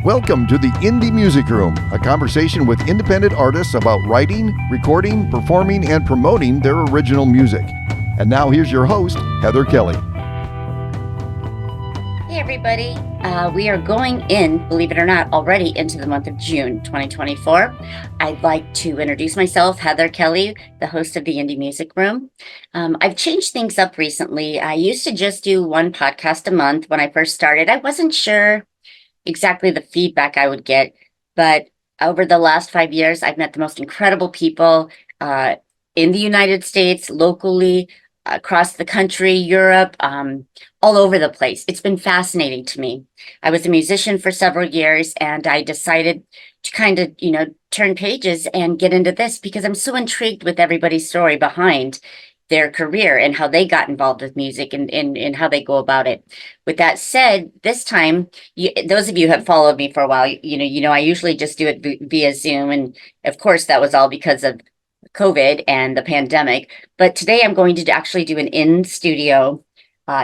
Welcome to the Indie Music Room, a conversation with independent artists about writing, recording, performing, and promoting their original music. And now here's your host, Heather Kelly. Hey everybody, we are going in, believe it or not, already into the month of June 2024. I'd like to introduce myself, Heather Kelly, the host of the Indie Music Room. I've changed things up recently. I used to just do one podcast a month when I first started. I wasn't sure exactly the feedback I would get, but over the last 5 years, I've met the most incredible people in the United States, locally, across the country, Europe, all over the place. It's been fascinating to me. I was a musician for several years, and I decided to kind of, turn pages and get into this because I'm so intrigued with everybody's story behind their career and how they got involved with music and how they go about it. With that said, this time, those of you who have followed me for a while, I usually just do it via Zoom. And of course, that was all because of COVID and the pandemic. But today I'm going to actually do an in-studio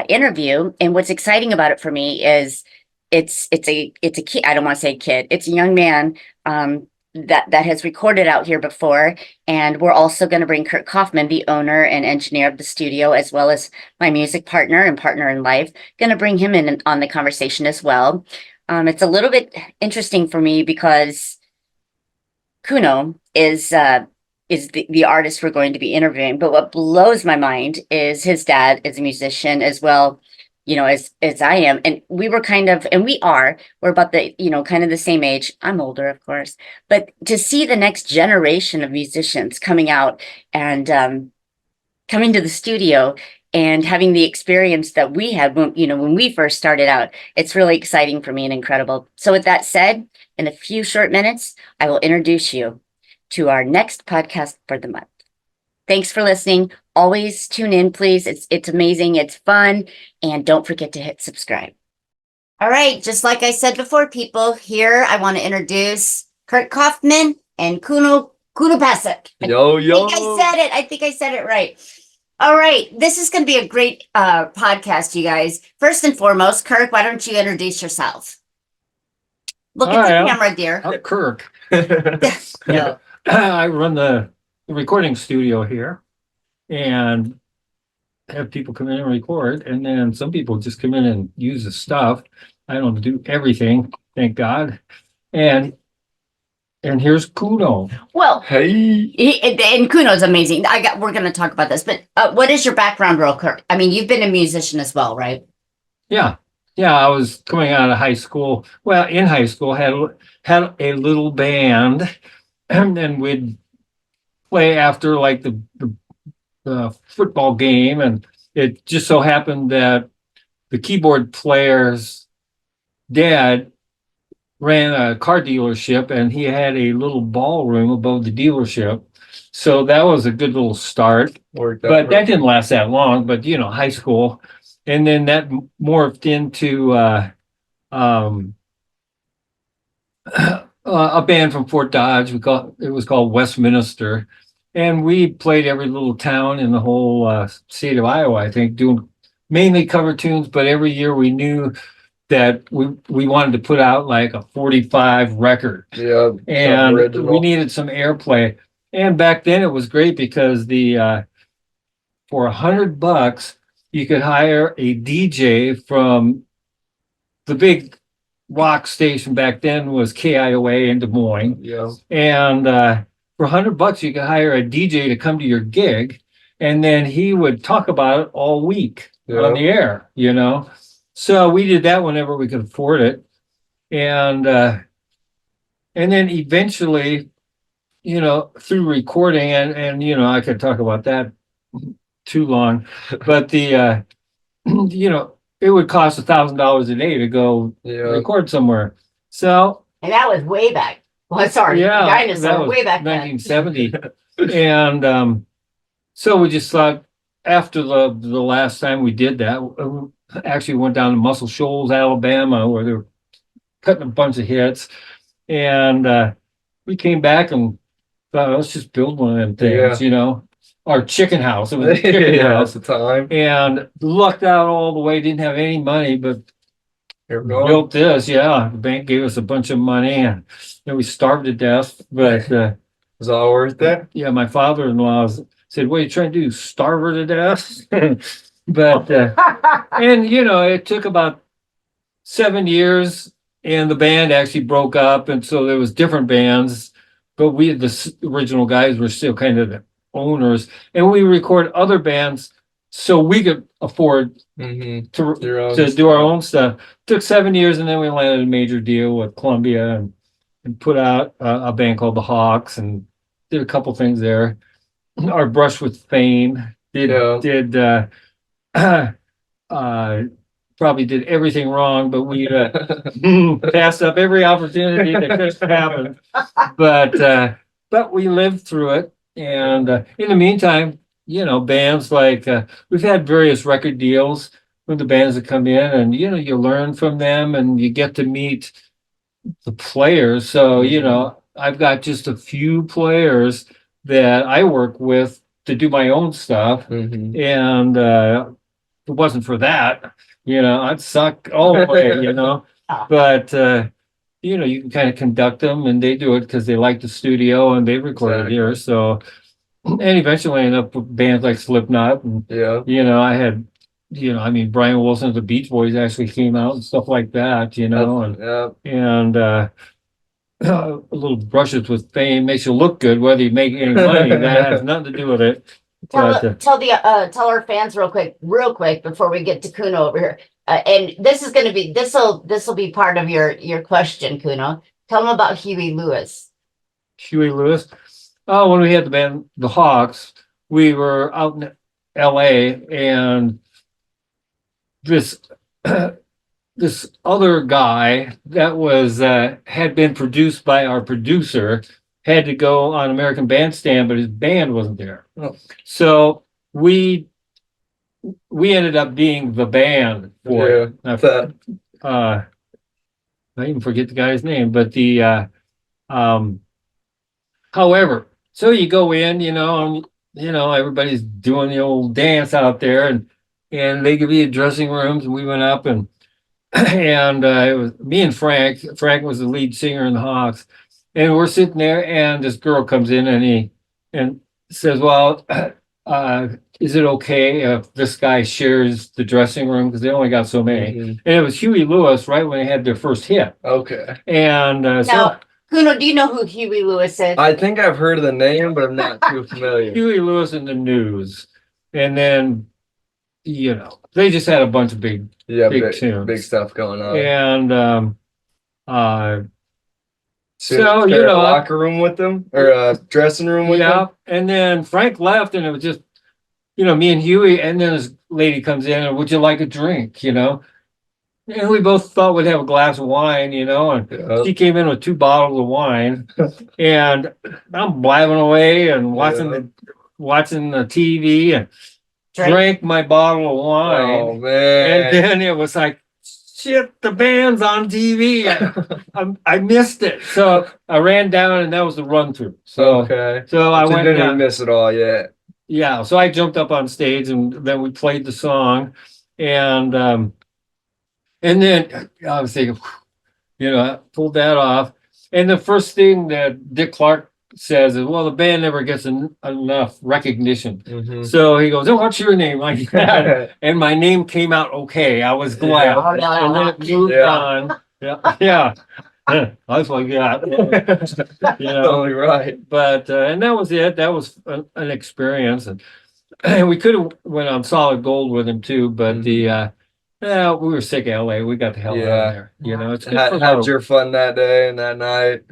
interview. And what's exciting about it for me is it's a kid. I don't want to say kid. It's a young man that has recorded out here before. And we're also going to bring Kirk Kaufman, the owner and engineer of the studio, as well as my music partner and partner in life, going to bring him in on the conversation as well. It's a little bit interesting for me because Kuno is the artist we're going to be interviewing. But what blows my mind is his dad is a musician as well, as I am. And we're about kind of the same age. I'm older, of course, but to see the next generation of musicians coming out and coming to the studio and having the experience that we had when we first started out, it's really exciting for me and incredible. So with that said, in a few short minutes, I will introduce you to our next podcast for the month. Thanks for listening. Always tune in, please. It's amazing. It's fun. And don't forget to hit subscribe. All right. Just like I said before, people, here I want to introduce Kirk Kaufman and Konopasek. Yo. I think I said it right. All right. This is going to be a great podcast, you guys. First and foremost, Kirk, why don't you introduce yourself? Look at the camera, dear. I'm Kirk. Yeah. I run the recording studio here and have people come in and record, and then some people just come in and use the stuff. I don't do everything, thank God. And here's Kuno. Well, hey, and Kuno's amazing. We're going to talk about this, but what is your background, real Kirk? I mean, you've been a musician as well, right? Yeah. I was coming out of high school. Well, in high school, had a little band, and then we'd play after like the football game, and it just so happened that the keyboard player's dad ran a car dealership, and he had a little ballroom above the dealership. So that was a good little start. But that didn't last that long. But high school, and then that morphed into a band from Fort Dodge. It was called Westminster, and we played every little town in the whole state of Iowa, I think, doing mainly cover tunes. But every year we knew that we wanted to put out like a 45 record. Yeah, and we needed some airplay. And back then it was great because for $100 you could hire a DJ from the big rock station back then was KIOA in Des Moines. Yeah. And for $100 you could hire a DJ to come to your gig, and then he would talk about it all week on the air, So we did that whenever we could afford it. And then eventually, through recording and I could talk about that too long, but it would cost $1,000 a day to go record somewhere. So, and that was way back. Well, sorry, that was way back 1970. And so we just thought after the last time we did that, actually went down to Muscle Shoals, Alabama, where they were cutting a bunch of hits, and we came back and thought, let's just build one of them things, our chicken house. It was a chicken house at the time. And lucked out all the way, didn't have any money, but Here we go. built this. Yeah, the bank gave us a bunch of money, and then we starved to death. But Was all worth it? yeah, my father-in-law said, "What are you trying to do? Starve her to death?" But and it took about 7 years, and the band actually broke up, and so there was different bands, but the original guys were still kind of the owners, and we record other bands so we could afford Mm-hmm. to do our own stuff. Took 7 years, and then we landed a major deal with Columbia and put out a band called the Hawks and did a couple things there. Our brush with fame did probably did everything wrong, but we passed up every opportunity that could have happened. But we lived through it, and in the meantime, bands like we've had various record deals with the bands that come in, and you learn from them, and you get to meet the players. So I've got just a few players that I work with to do my own stuff, Mm-hmm. and if it wasn't for that, I'd suck all the way, But you can kind of conduct them, and they do it because they like the studio and they recorded here. So, and eventually I ended up with bands like Slipknot, and I had, Brian Wilson of the Beach Boys actually came out and stuff like that, and a little brushes with fame makes you look good, whether you make any money. That has nothing to do with it. Tell our fans real quick before we get to Kuno over here. And this will be part of your question, Kuno. Tell them about Huey Lewis. Huey Lewis. Oh, when we had the band, the Hawks, we were out in LA, and this this other guy that was had been produced by our producer had to go on American Bandstand, but his band wasn't there. Oh. So we ended up being the band for it. I even forget the guy's name, but however, so you go in, everybody's doing the old dance out there, and they give you dressing rooms, and we went up, and it was me and Frank. Frank was the lead singer in the Hawks, and we're sitting there, and this girl comes in, and says, "Well, is it okay if this guy shares the dressing room, because they only got so many?" Mm-hmm. And it was Huey Lewis right when they had their first hit. Okay. And Now, Kuno, do you know who Huey Lewis is? I think I've heard of the name, but I'm not too familiar. Huey Lewis in the News, and then they just had a bunch of big tunes, big stuff going on. And so a locker room with them, or a dressing room with them. And then Frank left, and it was just me and Huey, and then this lady comes in, and would you like a drink? And we both thought we'd have a glass of wine, and she came in with 2 bottles of wine, and I'm blabbing away and watching the TV, and drank my bottle of wine. Oh man! And then it was like, shit, the band's on TV. I missed it, so I ran down, and that was the run through. So I went didn't down. miss it all yet. Yeah, so I jumped up on stage, and then we played the song, and then I was thinking, I pulled that off. And the first thing that Dick Clark says is, well, the band never gets enough recognition. Mm-hmm. So he goes, oh, what's your name? Like that. And my name came out okay. I was glad. Yeah. And then it moved on. Yeah. I was like, yeah. Totally right. But, and that was it. That was an experience. And we could have went on Solid Gold with him too, but we were sick of LA. We got the hell out of there. It's good for had your fun that day and that night.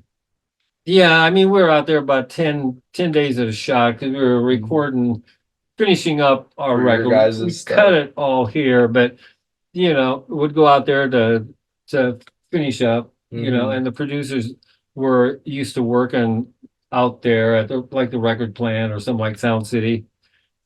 Yeah, we were out there about 10 days at a shot, because we were recording, finishing up our record. We cut it all here, but would go out there to finish up, and the producers were used to working out there at the record plant or something like Sound City.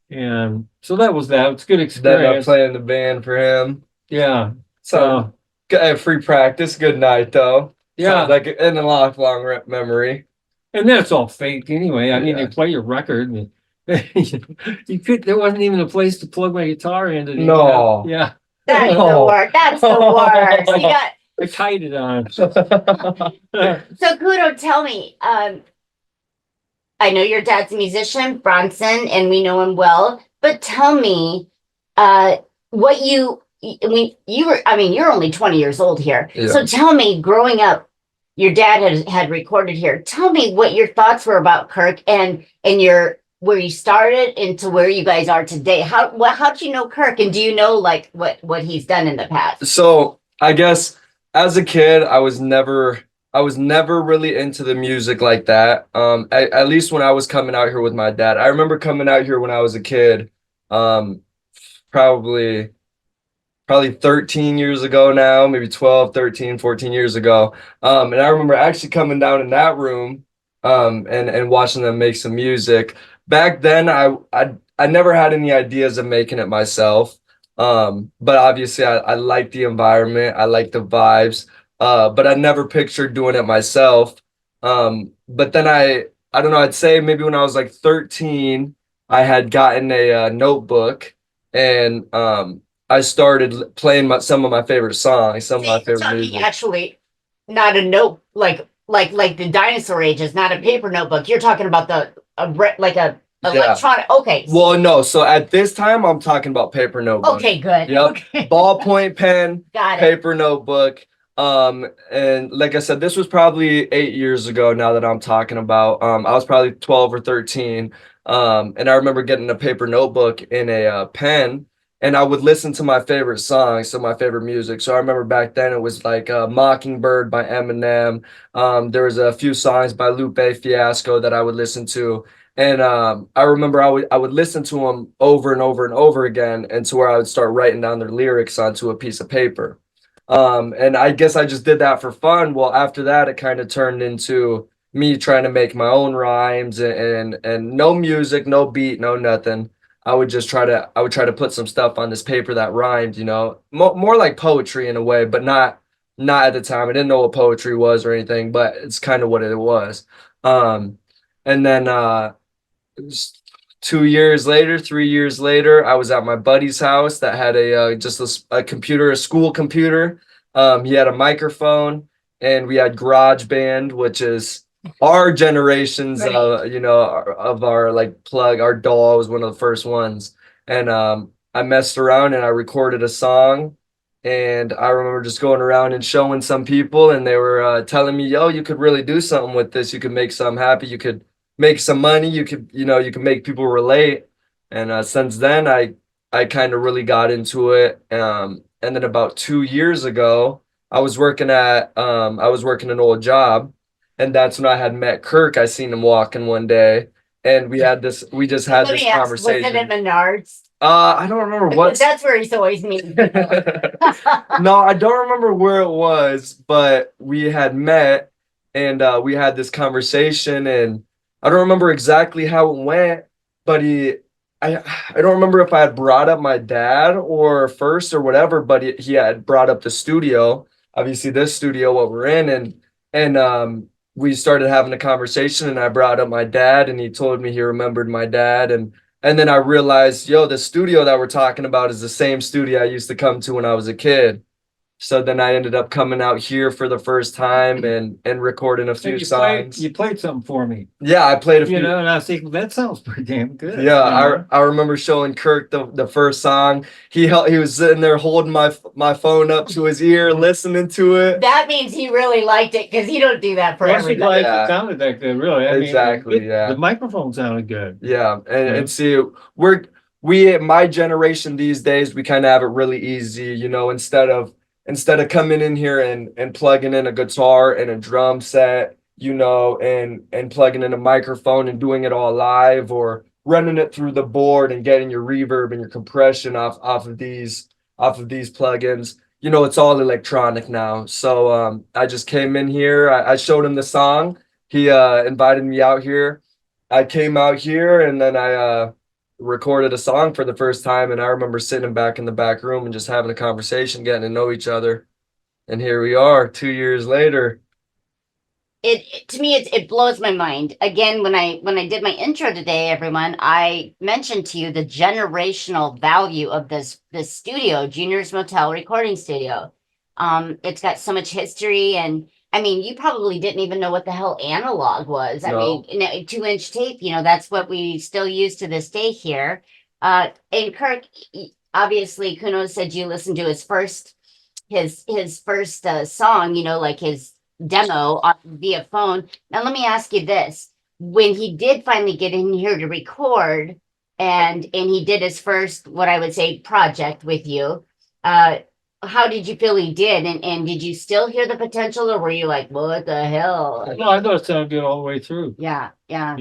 And so that was that. It's a good experience. Ended up playing the band for him. Yeah. So free practice. Good night though. Yeah. Sounds like in a lifelong memory. And then it's all fake anyway. They play your record, and there wasn't even a place to plug my guitar into. No. Yeah. That's the Oh. worst. That's the worst. You got I tied it on. so Kudo, tell me, I know your dad's a musician, Bronson, and we know him well, but tell me, what you're only 20 years old here. Yeah. So tell me, growing up, your dad had recorded here. Tell me what your thoughts were about Kirk and where you started into where you guys are today. How'd you know Kirk, and do you know like what he's done in the past? So I guess as a kid, I was never really into the music like that. At least when I was coming out here with my dad. I remember coming out here when I was a kid, probably 13 years ago now, maybe 12, 13, 14 years ago. And I remember actually coming down in that room, and watching them make some music. Back then, I never had any ideas of making it myself. But obviously I like the environment, I like the vibes, but I never pictured doing it myself. But then I don't know, I'd say maybe when I was like 13, I had gotten a notebook, and I started playing some of my favorite songs, some of my favorite music. Actually, not a note like the dinosaur ages, not a paper notebook. You're talking about electronic. Okay. Well, no. So at this time, I'm talking about paper notebook. Okay, good. Yep. Okay. Ballpoint pen, Got it. paper notebook. And like I said, this was probably 8 years ago now that I'm talking about. I was probably 12 or 13. And I remember getting a paper notebook and a pen, and I would listen to my favorite songs, so my favorite music. So I remember back then it was like Mockingbird by Eminem. There was a few songs by Lupe Fiasco that I would listen to. And I remember I would listen to them over and over and over again, and to where I would start writing down their lyrics onto a piece of paper. And I guess I just did that for fun. Well, after that, it kind of turned into me trying to make my own rhymes, and no music, no beat, no nothing. I would try to put some stuff on this paper that rhymed, more like poetry in a way, but not at the time. I didn't know what poetry was or anything, but it's kind of what it was. And then 3 years later, I was at my buddy's house that had a computer, a school computer. He had a microphone, and we had GarageBand, which is our generations, Right. of our like plug. Our DAW was one of the first ones, and I messed around and I recorded a song. And I remember just going around and showing some people, and they were telling me, "Yo, you could really do something with this. You could make something happy. You could make some money. You could make people relate." And since then, I kind of really got into it. And then about 2 years ago, I was working an old job, and that's when I had met Kirk. I seen him walking one day, and we just had this conversation. Was it at Menards? I don't remember what. That's where he's always meeting. No, I don't remember where it was, but we had met, and we had this conversation, and I don't remember exactly how it went, but I don't remember if I had brought up my dad or first or whatever, but he had brought up the studio, obviously this studio, what we're in, and we started having a conversation, and I brought up my dad, and he told me he remembered my dad, and then I realized, the studio that we're talking about is the same studio I used to come to when I was a kid. So then I ended up coming out here for the first time and recording a few songs. You played something for me. Yeah, I played a few. And I was thinking, that sounds pretty damn good. Yeah, I remember showing Kirk the first song. He was sitting there holding my phone up to his ear, listening to it. That means he really liked it, because he don't do that for everybody. It sounded that good, really. Exactly. The microphone sounded good. Yeah, and see, my generation these days, we kind of have it really easy, instead of coming in here and plugging in a guitar and a drum set, and plugging in a microphone and doing it all live, or running it through the board and getting your reverb and your compression off of these plugins. It's all electronic now. So I just came in here. I showed him the song. He invited me out here. I came out here, and then I recorded a song for the first time, and I remember sitting back in the back room and just having a conversation, getting to know each other, and here we are 2 years later. to me it blows my mind. Again, when I did my intro today, everyone, I mentioned to you the generational value of this studio, Junior's Motel Recording Studio. It's got so much history, and I mean, you probably didn't even know what the hell analog was. I No. mean, 2-inch tape, that's what we still use to this day here. And Kirk, obviously, Kuno said you listened to his first song, like his demo via phone. Now, let me ask you this. When he did finally get in here to record and he did his first, what I would say, project with you, how did you feel he did? And did you still hear the potential, or were you like, what the hell? No, I thought it sounded good all the way through, Yeah, yeah,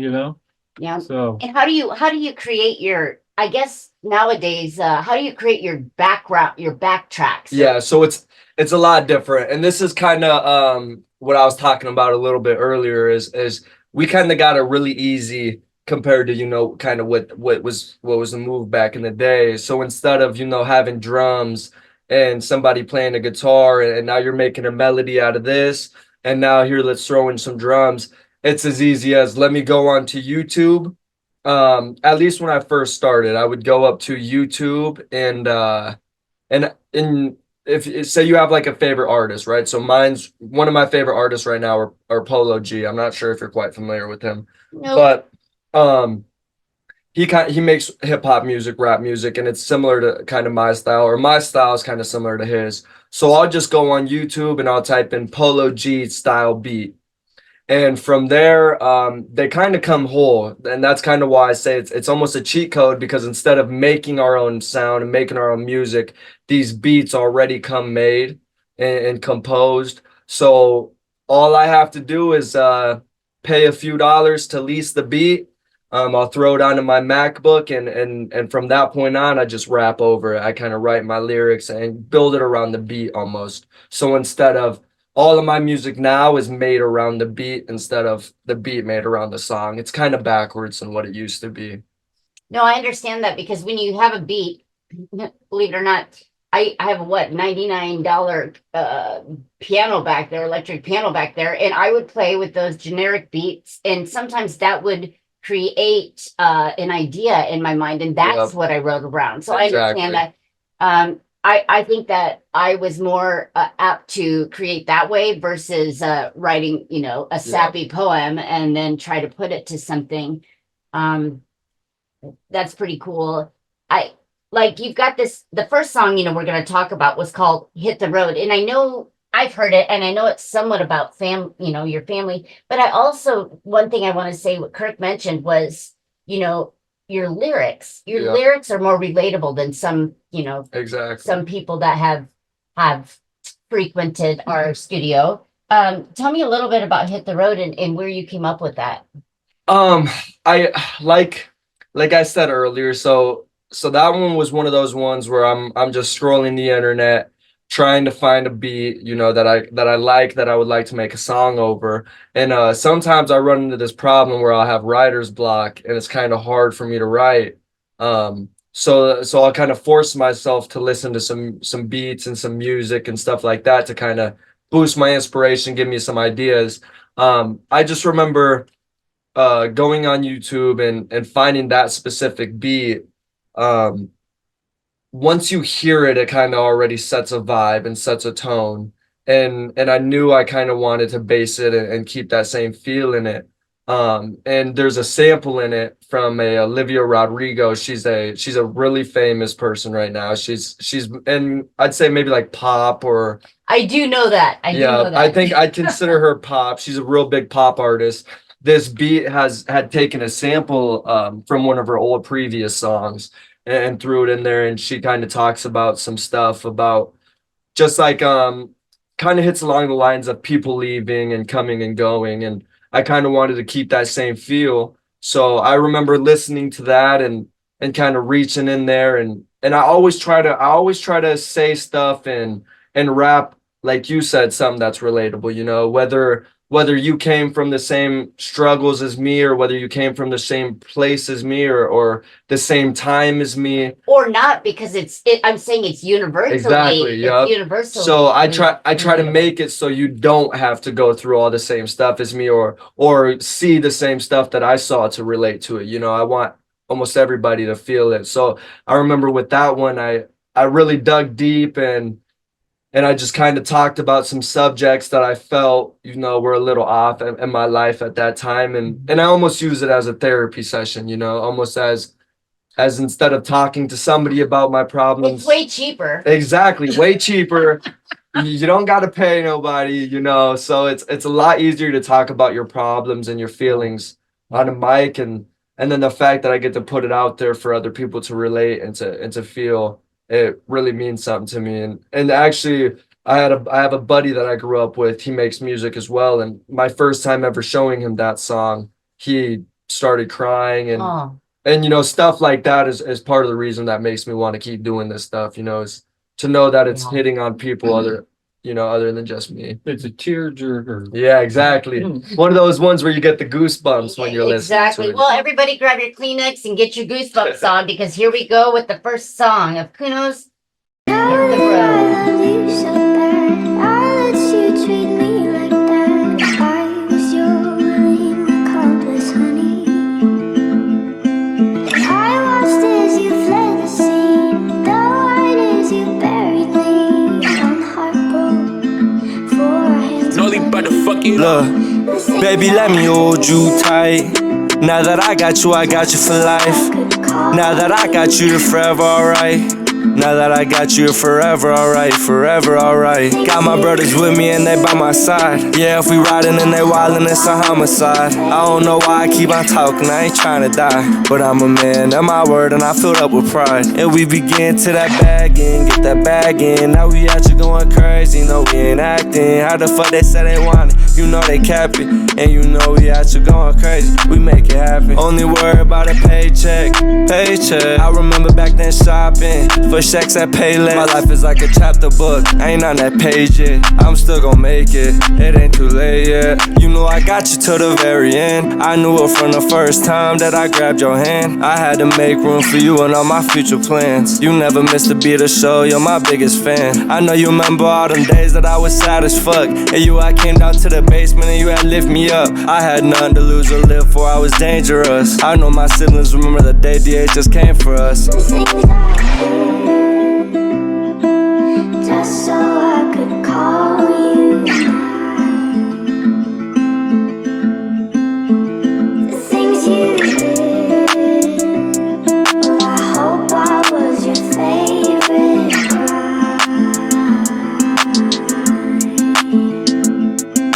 yeah. So And how do you create your, I guess nowadays, how do you create your background, your backtracks? Yeah, so it's a lot different. And this is kind of what I was talking about a little bit earlier is we kind of got it really easy compared to, kind of what was the move back in the day. So instead of, having drums and somebody playing a guitar and now you're making a melody out of this, and now here let's throw in some drums. It's as easy as let me go onto YouTube. At least when I first started, I would go up to YouTube and if say you have like a favorite artist, right? So mine's one of my favorite artists right now are Polo G. I'm not sure if you're quite familiar with him, Nope. but he makes hip hop music, rap music, and it's similar to kind of my style, or my style is kind of similar to his. So I'll just go on YouTube and I'll type in Polo G style beat. And from there, they kind of come whole. And that's kind of why I say it's almost a cheat code, because instead of making our own sound and making our own music, these beats already come made and composed. So all I have to do is pay a few dollars to lease the beat. I'll throw it onto my MacBook, and from that point on, I just rap over it. I kind of write my lyrics and build it around the beat almost. So instead of all of my music now is made around the beat instead of the beat made around the song. It's kind of backwards than what it used to be. No, I understand that, because when you have a beat, believe it or not, I have a what, $99 piano back there, electric piano back there, and I would play with those generic beats, and sometimes that would create an idea in my mind, and that's Yep. what I wrote around. So I understand Exactly. that. I think that I was more apt to create that way versus writing, a sappy poem and then try to put it to something. That's pretty cool. I like you've got the first song, we're going to talk about was called Hit the Road. And I know I've heard it, and I know it's somewhat about your family, but I also, one thing I want to say, what Kirk mentioned was, your lyrics. Your Yeah. lyrics are more relatable than some, Exactly. some people that have frequented our studio. Tell me a little bit about Hit the Road and where you came up with that. I like I said earlier, so that one was one of those ones where I'm just scrolling the internet trying to find a beat, that I like, that I would like to make a song over. And sometimes I run into this problem where I'll have writer's block and it's kind of hard for me to write. So I'll kind of force myself to listen to some beats and some music and stuff like that to kind of boost my inspiration, give me some ideas. I just remember going on YouTube and finding that specific beat. Once you hear it, it kind of already sets a vibe and sets a tone. And I knew I kind of wanted to base it and keep that same feel in it. And there's a sample in it from a Olivia Rodrigo. She's a really famous person right now. She's and I'd say maybe like pop, or I do know that. I do know that. I think I consider her pop. She's a real big pop artist. This beat had taken a sample from one of her old previous songs and threw it in there, and she kind of talks about some stuff about just like kind of hits along the lines of people leaving and coming and going, and I kind of wanted to keep that same feel. So I remember listening to that and kind of reaching in there, and I always try to say stuff and rap, like you said, something that's relatable, whether whether you came from the same struggles as me, or whether you came from the same place as me, or the same time as me. Or not, because I'm saying it's universally. Exactly. Yeah. It's universally. So I try to make it so you don't have to go through all the same stuff as me, or see the same stuff that I saw to relate to it. You know, I want almost everybody to feel it. So I remember with that one, I really dug deep, and I just kind of talked about some subjects that I felt, you know, were a little off in my life at that time. And I almost use it as a therapy session, you know, almost as instead of talking to somebody about my problems. It's way cheaper. Exactly. Way cheaper. You don't got to pay nobody, you know, so it's a lot easier to talk about your problems and your feelings on a mic. And then the fact that I get to put it out there for other people to relate and to feel, it really means something to me. And actually, I have a buddy that I grew up with. He makes music as well. And my first time ever showing him that song, he started crying, and you know, stuff like that is part of the reason that makes me want to keep doing this stuff, you know, is to know that it's hitting on people other than just me. It's a tearjerker. Yeah, exactly. One of those ones where you get the goosebumps when you're exactly. listening to it. Well, everybody grab your Kleenex and get your goosebumps on, because here we go with the first song of Kuno's Hit the Road. Look, baby, let me hold you tight. Now that I got you for life. Now that I got you, you're forever alright. Now that I got you, you're forever alright, forever alright. Got my brothers with me and they by my side. Yeah, if we riding and they wildin', it's a homicide. I don't know why I keep on talking, I ain't trying to die. But I'm a man, of my word, and I filled up with pride. And we begin to that bag in, get that bag in. Now we out here going crazy, no we ain't acting. How the fuck they say they want it? You know they cap it. And you know we out here going crazy, we make it happen. Only worry about a paycheck. I remember back then shopping for checks that pay less. My life is like a chapter book, I ain't on that page yet. I'm still gon' make it, it ain't too late yet. You know I got you to the very end. I knew it from the first time that I grabbed your hand. I had to make room for you and all my future plans. You never missed a beat of show, you're my biggest fan. I know you remember all them days that I was sad as fuck. And I came down to the basement and you had lift me up. I had nothing to lose or live for, I was dangerous. I know my siblings remember the day DHS came for us. Just so I could call you mine. The things you did, well, I hope I was your favorite crime.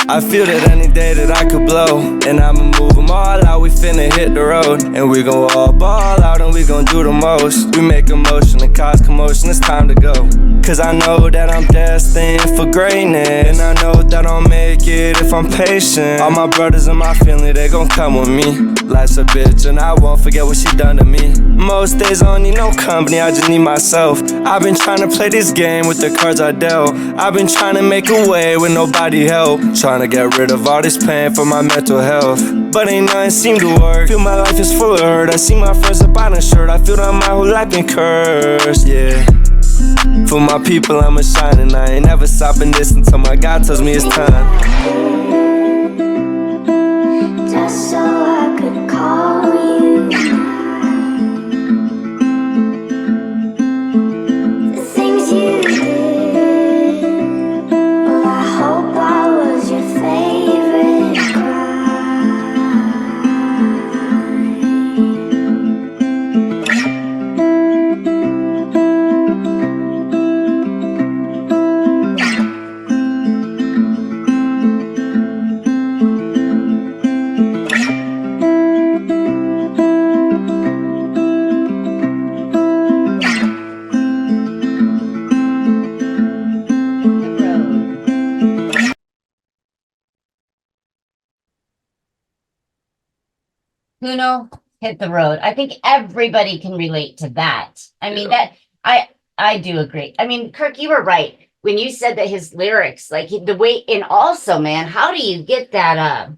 I feel that any day that I could blow, and I'ma move them all out, we finna hit the road. And we gon' all ball out and we gon' do the most. We make a motion and cause commotion, it's time to go. Cause I know that I'm destined for greatness, and I know that I'll make it if I'm patient. All my brothers and my family, they gon' come with me. Life's a bitch and I won't forget what she done to me. Most days I don't need no company, I just need myself. I've been trying to play this game with the cards I dealt. I've been trying to make a way with nobody help. Trying to get rid of all this pain for my mental health. But ain't nothing seem to work. Feel my life is full of hurt. I see my friends up on a shirt. I feel that my whole life been cursed, yeah. For my people I'ma shine, and I ain't never stopping this until my God tells me it's time. Just so I could call you mine. The things you did, well, I hope I was your favorite crime. Kuno, Hit the Road. I think everybody can relate to that. I mean, I do agree. I mean, Kirk, you were right. when you said that his lyrics, like the way, and also, man, how do you get that?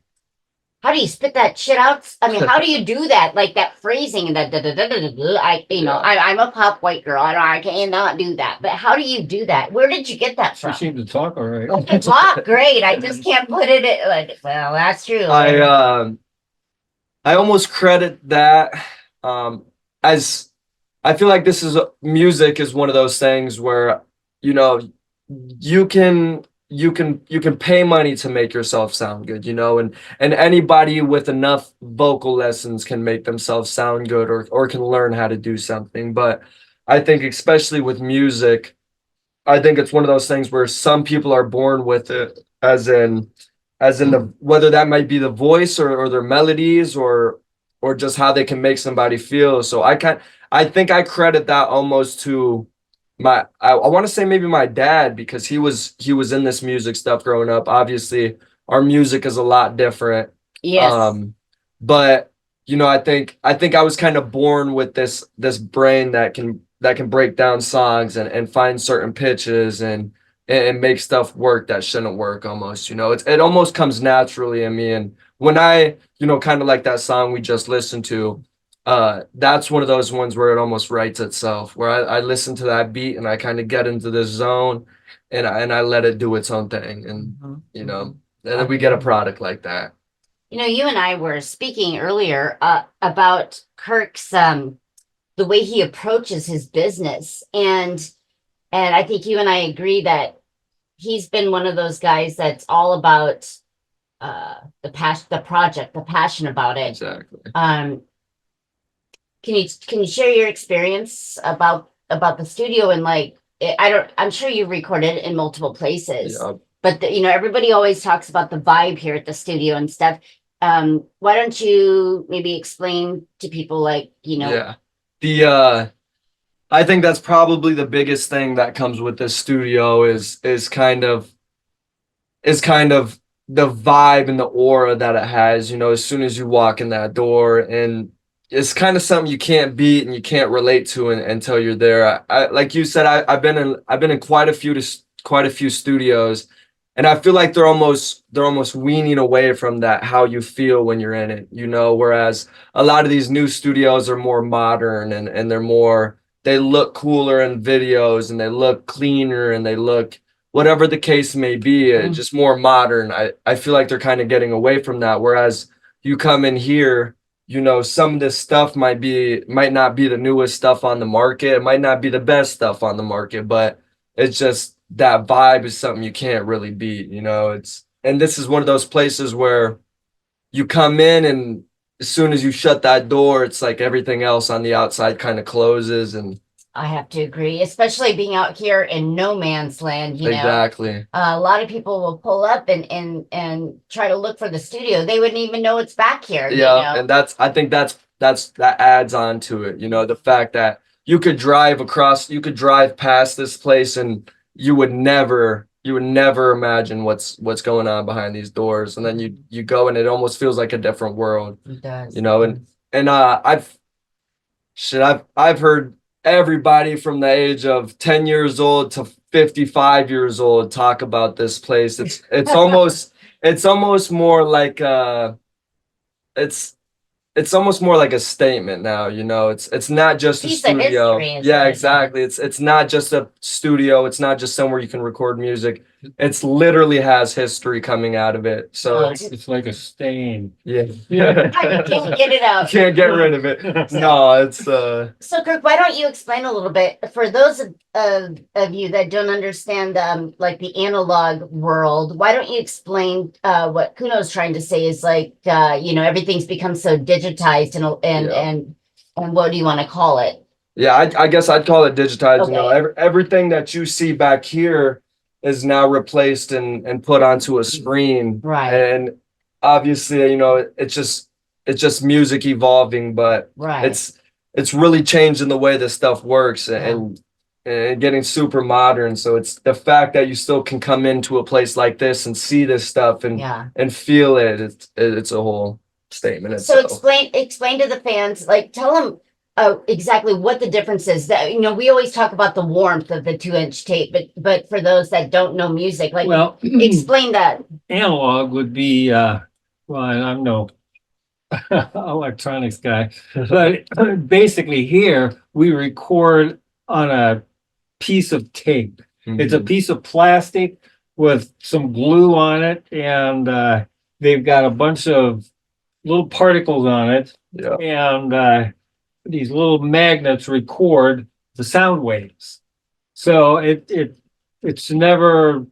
How do you spit that shit out? I mean, how do you do that? Like that phrasing and that da, da, da, da, da, da. I'm a pop white girl. I cannot do that. But how do you do that? Where did you get that She from? seemed to talk all right. You can talk great. I just can't put it in, like, well, that's true. I almost credit that as I feel like this is music is one of those things where you know you can pay money to make yourself sound good, and anybody with enough vocal lessons can make themselves sound good or can learn how to do something. But I think especially with music, I think it's one of those things where some people are born with it, as in the whether that might be the voice or their melodies or just how they can make somebody feel. So I think I credit that almost to I want to say maybe my dad, because he was in this music stuff growing up. Obviously our music is a lot different. Yes. But I think I was kind of born with this brain that can break down songs and find certain pitches and make stuff work that shouldn't work almost. It almost comes naturally in me. And when I kind of like that song we just listened to, that's one of those ones where it almost writes itself, where I listen to that beat and I kind of get into this zone and I let it do its own thing. And and then we get a product like that. You and I were speaking earlier about Kirk's the way he approaches his business, and I think you and I agree that he's been one of those guys that's all about the project, the passion about it. Exactly. Can you share your experience about the studio? And like, I'm sure you recorded in multiple places, Yeah. but everybody always talks about the vibe here at the studio and stuff. Why don't you maybe explain to people, like, Yeah. I think that's probably the biggest thing that comes with this studio is kind of the vibe and the aura that it has, as soon as you walk in that door. And it's kind of something you can't beat and you can't relate to until you're there. I like you said, I've been in quite a few studios, and I feel like they're almost weaning away from that, how you feel when you're in it, whereas a lot of these new studios are more modern and they look cooler in videos and they look cleaner and they look whatever the case may be, just more modern. I feel like they're kind of getting away from that. Whereas you come in here, some of this stuff might not be the newest stuff on the market. It might not be the best stuff on the market, but it's just that vibe is something you can't really beat. And this is one of those places where you come in and as soon as you shut that door, it's like everything else on the outside kind of closes. And I have to agree, especially being out here in no man's land. Exactly. A lot of people will pull up and try to look for the studio. They wouldn't even know it's back here. Yeah, and I think that adds on to it. The fact that you could drive past this place and you would never imagine what's going on behind these doors. And then you go and it almost feels like a different world. It does. And I've heard everybody from the age of 10 years old to 55 years old talk about this place. It's almost more like it's almost more like a statement now. It's not just a studio. Yeah, exactly. It's not just a studio. It's not just somewhere you can record music. It's literally has history coming out of it. So It's like a stain. yeah. You can't get it out. Can't get rid of it. No, it's So Kirk, why don't you explain a little bit for those of you that don't understand like the analog world? Why don't you explain what Kuno's trying to say is like everything's become so digitized and what do you want to call it? Yeah, I guess I'd call it digitized. Okay. Everything that you see back here is now replaced and put onto a screen. Right. And obviously, it's just music evolving, but Right. it's really changing the way this stuff works and getting super modern. So it's the fact that you still can come into a place like this and see this stuff and feel it. It's a whole statement So itself. explain to the fans, like tell them exactly what the difference is. That, we always talk about the warmth of the 2-inch tape, but for those that don't know music, like, Well, explain that. analog would be, well, and I'm no electronics guy, but basically here we record on a piece of tape. It's a piece of plastic with some glue on it, and they've got a bunch of little particles on it, Yeah. and these little magnets record the sound waves. So it's never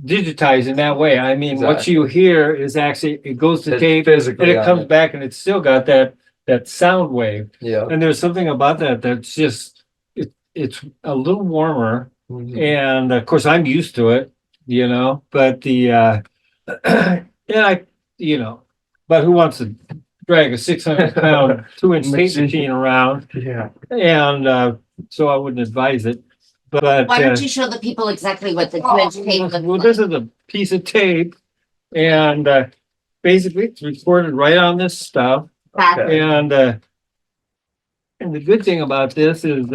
digitized in that way. I mean, what Exactly. you hear is actually, it goes to It's tape physically and it on comes it. back and it's still got that sound wave. Yeah. And there's something about that that's just, it's a little warmer. And of course, I'm used to it, but but who wants to drag a 600-pound 2-inch tape machine around? Yeah. And so I wouldn't advise it. But Why don't you show the people exactly what the 2-inch tape looks well, like? this is a piece of tape, and basically it's recorded right on this stuff. Okay. And the good thing about this is,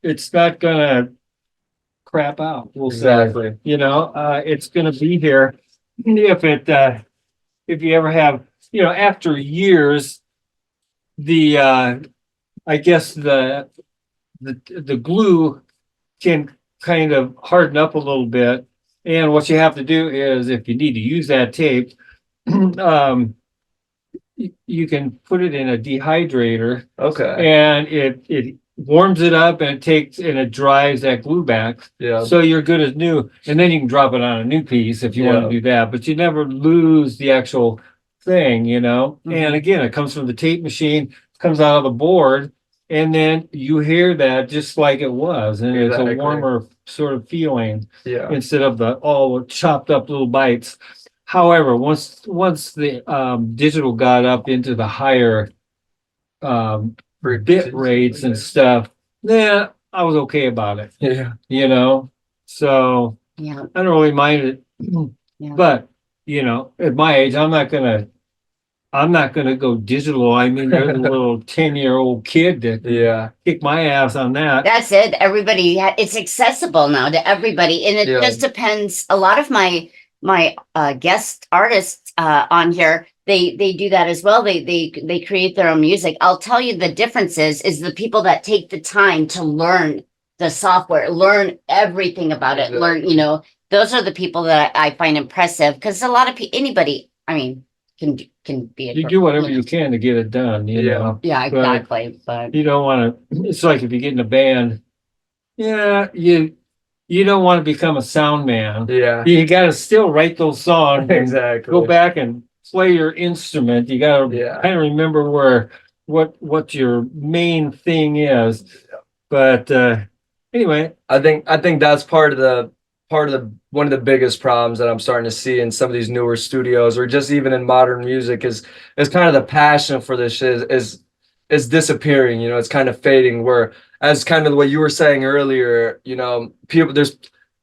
it's not gonna crap out. We'll say. Exactly. It's gonna be here if you ever have, after years, I guess the glue can kind of harden up a little bit. And what you have to do is, if you need to use that tape, you can put it in a dehydrator, Okay. and it warms it up and it dries that glue back. Yeah. So you're good as new. And then you can drop it on a new piece if you want to do that, but you never lose the actual thing, And again, it comes from the tape machine, comes out of the board, and then you hear that just like it was, and it's Exactly. a warmer sort of feeling Yeah. instead of the all chopped up little bites. However, once the digital got up into the higher bit rates and stuff, I was okay about it, Yeah. So Yeah, I don't really mind it. Yeah. But at my age, I'm not gonna go digital. I mean, there's a little 10-year-old kid that Yeah. kick my ass on that. that's it. It's accessible now to everybody, and it Yeah. just depends. A lot of my guest artists on here, they do that as well. They create their own music. I'll tell you the difference is the people that take the time to learn the software, learn everything about it, learn, those are the people that I find impressive, because a lot of anybody, I mean, can be a You do whatever you can to get it done, Yeah. Yeah, exactly. But You don't want to, it's like if you get in a band, you don't want to become a sound man. Yeah. You got to still write those songs. and Exactly. Go back and play your instrument. You got to Yeah. kind of remember what your main thing is. But anyway, I think that's part of the one of the biggest problems that I'm starting to see in some of these newer studios, or just even in modern music, is kind of the passion for this shit is disappearing. It's kind of fading. Where, as kind of what you were saying earlier, people,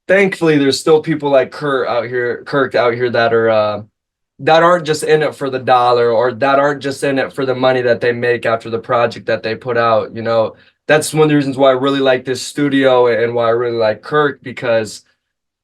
thankfully there's still people like Kirk out here that aren't just in it for the dollar, or that aren't just in it for the money that they make after the project that they put out. That's one of the reasons why I really like this studio and why I really like Kirk, because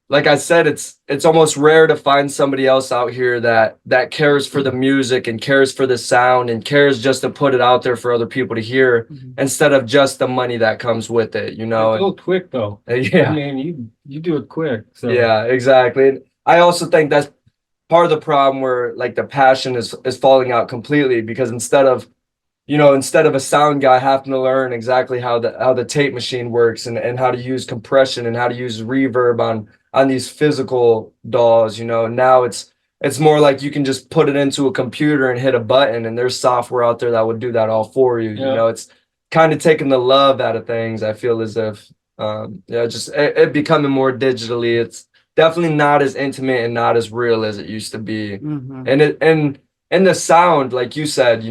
like I said, it's almost rare to find somebody else out here that cares for the music and cares for the sound and cares just to put it out there for other people to hear, instead of just the money that comes with it, it's a little quick though. I mean, you do it quick. So Yeah, exactly. And I also think that's part of the problem, where like the passion is falling out completely, because instead of a sound guy having to learn exactly how the tape machine works and how to use compression and how to use reverb on these physical DAWs, now it's more like you can just put it into a computer and hit a button, and there's software out there that would do that all for you. It's kind of taking the love out of things. I feel as if just it becoming more digitally. It's definitely not as intimate and not as real as it used to be. And the sound, like you said,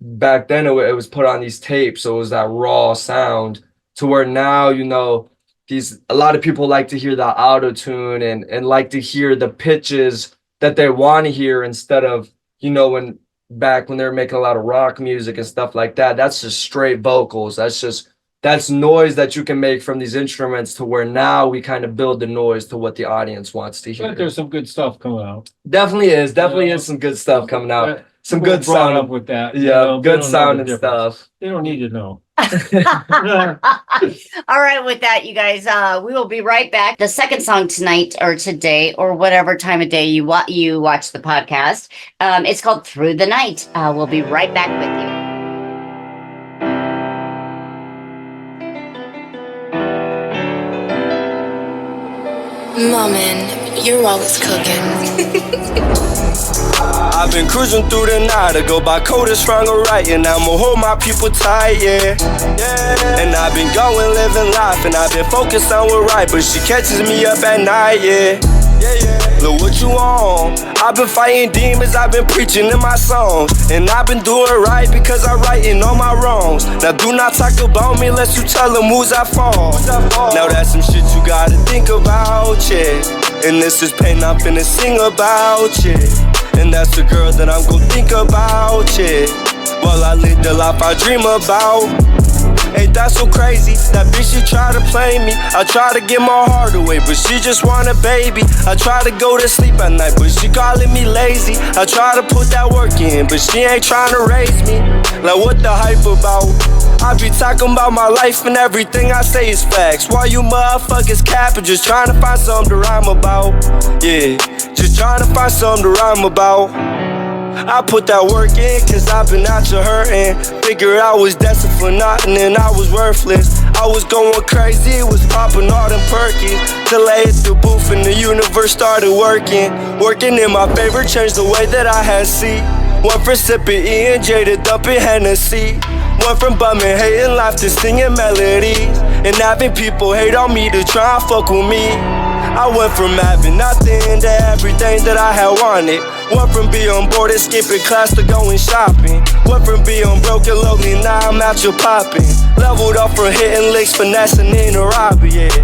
back then it was put on these tapes, so it was that raw sound, to where now a lot of people like to hear the auto tune and like to hear the pitches that they want to hear, instead of when back when they were making a lot of rock music and stuff like that, that's just straight vocals. That's noise that you can make from these instruments, to where now we kind of build the noise to what the audience wants to hear. But there's some good stuff coming out. Definitely is some good stuff coming out. Some People good brought sound up with that. Yeah, they good don't know sound the and difference. stuff. They don't need to know. All right, with that, you guys, we will be right back. The second song tonight or today or whatever time of day you watch the podcast, it's called Through the Night. We'll be right back with you. Mommin', you're always cooking. I've been cruising through the night, I go by coders wrong or right, and I'ma hold my people tight, yeah. And I've been going, living life, and I've been focused on what's right, but she catches me up at night, yeah. Look what you on. I've been fighting demons, I've been preaching in my songs, and I've been doing right because I'm righting all my wrongs. Now do not talk about me unless you tell them who's I fall. Now that's some shit you gotta think about, yeah. And this is pain I'm finna sing about, yeah. And that's the girl that I'm gon' think about, yeah. Well, I live the life I dream about. Ain't that so crazy? That bitch, she try to play me. I try to give my heart away, but she just want a baby. I try to go to sleep at night, but she calling me lazy. I try to put that work in, but she ain't trying to raise me. Like what the hype about? I be talking about my life and everything I say is facts. Why you motherfuckers capping, just trying to find something to rhyme about? Yeah, just trying to find something to rhyme about. I put that work in, cause I've been out here hurting. Figured I was destined for nothing and I was worthless. I was going crazy, was popping all them perkies, till I hit the booth and the universe started working. Working in my favor, changed the way that I had see. One for sipping E&J to dumping Hennessy. One from bumming, hating life to singing melodies, and having people hate on me to try and fuck with me. I went from having nothing to everything that I had wanted. Went from being bored and skipping class to going shopping. Went from being broke and lonely, now I'm out here popping. Leveled up from hitting licks, finessing in a robbery, yeah.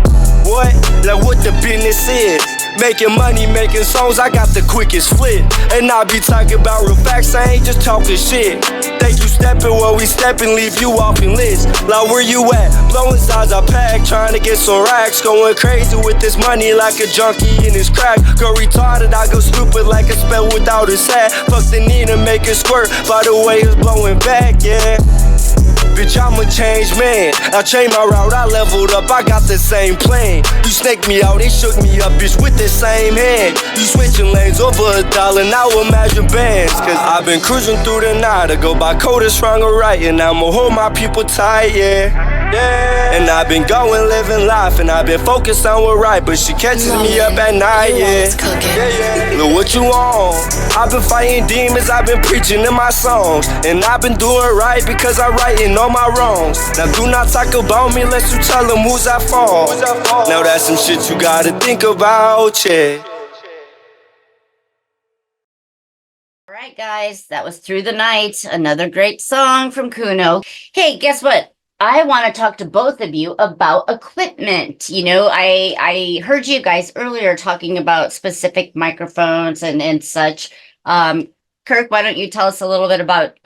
What? Like what the business is. Making money, making songs, I got the quickest flip. And I be talking about real facts, I ain't just talking shit. Think you steppin' where we steppin', leave you off in list. Like where you at? Blowing sides I pack, trying to get some racks. Going crazy with this money like a junkie in his crack. Go retarded, I go stupid like a spell without his hat. Fuck the Nina, make it squirt, by the way it's blowing back, yeah. Bitch, I'm a changed man. I changed my route, I leveled up, I got the same plan. You snaked me out and shook me up, bitch, with the same hand. You switching lanes over $1, now imagine bands. Cause I've been cruising through the night, I go by coders wrong or right, and I'ma hold my people tight, yeah. And I've been going, living life, and I've been focused on what's right, but she catches me up at night, yeah. Look what you on. I've been fighting demons, I've been preaching in my songs, and I've been doing right because I'm righting all my wrongs. Now do not talk about me unless you tell them who's at fault. Now that's some shit you gotta think about, yeah. All right, guys, that was Through the Night, another great song from Kuno. Hey, guess what? I want to talk to both of you about equipment. You know, I heard you guys earlier talking about specific microphones and such. Kirk, why don't you tell us a little bit about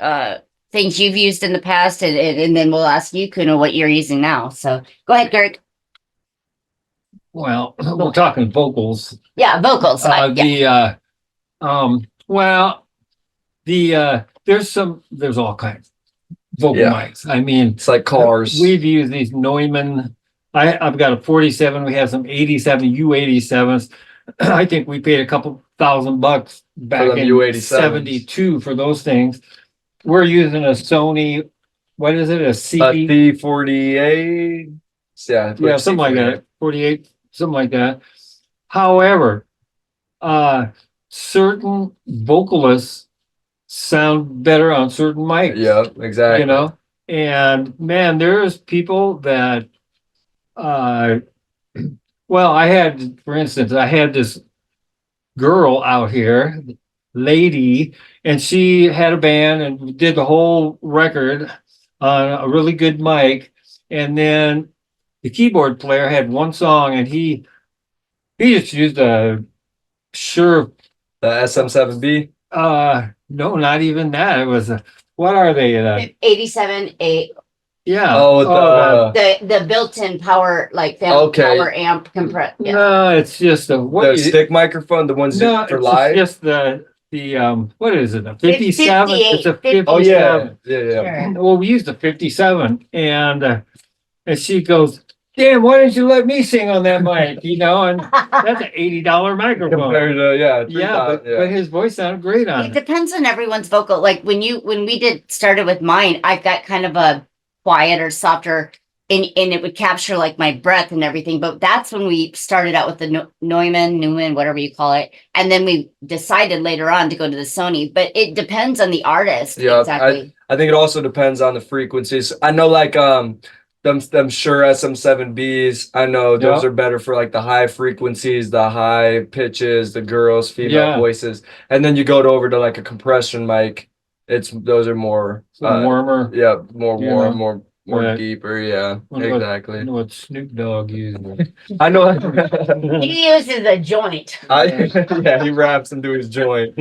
things you've used in the past, and then we'll ask you, Kuno, what you're using now. So go ahead, Kirk. Well, we're talking vocals. Yeah, vocals. Yeah. There's all kinds vocal Yeah. mics. I mean, It's like cars. we've used these Neumann. I've got a 47. We have some 87 U87s. I think we paid a couple $1,000 back them in U87s. 72 for those things. We're using a Sony. What is it? A A CD? T48. Yeah, something like that. 48, something like that. However, certain vocalists sound better on certain mics. Yeah, exactly. You know, and man, there's people that, well, for instance, I had this girl out here, lady, and she had a band and did the whole record on a really good mic. And then the keyboard player had one song, and he just used a Shure, The SM7B. No, not even that. It was what are they? 87 a Yeah. Oh, the built-in power Okay. power amp compress. Yeah. No, it's just a the stick microphone, the ones No, for it's live. just the what is it? A 57? It's a 58. 57. Oh yeah, yeah. Sure. Well, we used a 57, and she goes, "Damn, why didn't you let me sing on that mic?" And that's an $80 microphone. Compared to Yeah, 3,000, but his voice sounded great on It it. depends on everyone's vocal. Like when we started with mine, I've got kind of a quieter, softer, and it would capture like my breath and everything. But that's when we started out with the Neumann, whatever you call it, and then we decided later on to go to the Sony. But it depends on the artist. Yeah, Exactly. I think it also depends on the frequencies. I know like them Shure SM7Bs. I know those Yeah. are better for like the high frequencies, the high pitches, the girls, female Yeah. voices. And then you go over to like a compression mic. Those are more Warmer. yeah, more Yeah. warm, more Right. deeper. Yeah, Wonder exactly. what Snoop Dogg used. I know. He uses a joint. Yeah, he raps into his joint.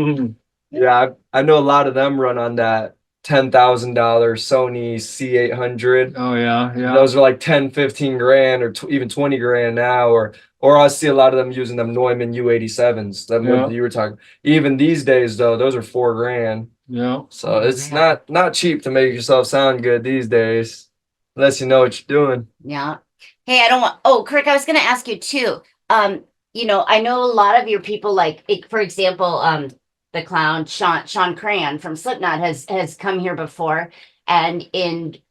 Yeah, I know a lot of them run on that $10,000 Sony C800. Oh yeah, yeah. Those are like 10, 15 grand or even 20 grand now, or I see a lot of them using them Neumann U87s. That Yeah. you were talking. Even these days though, those are 4 grand. Yeah. So it's not cheap to make yourself sound good these days, unless you know what you're doing. Yeah. Hey, I don't want. Oh, Kirk, I was going to ask you too. I know a lot of your people, for example, the clown Sean Cran from Slipknot has come here before, and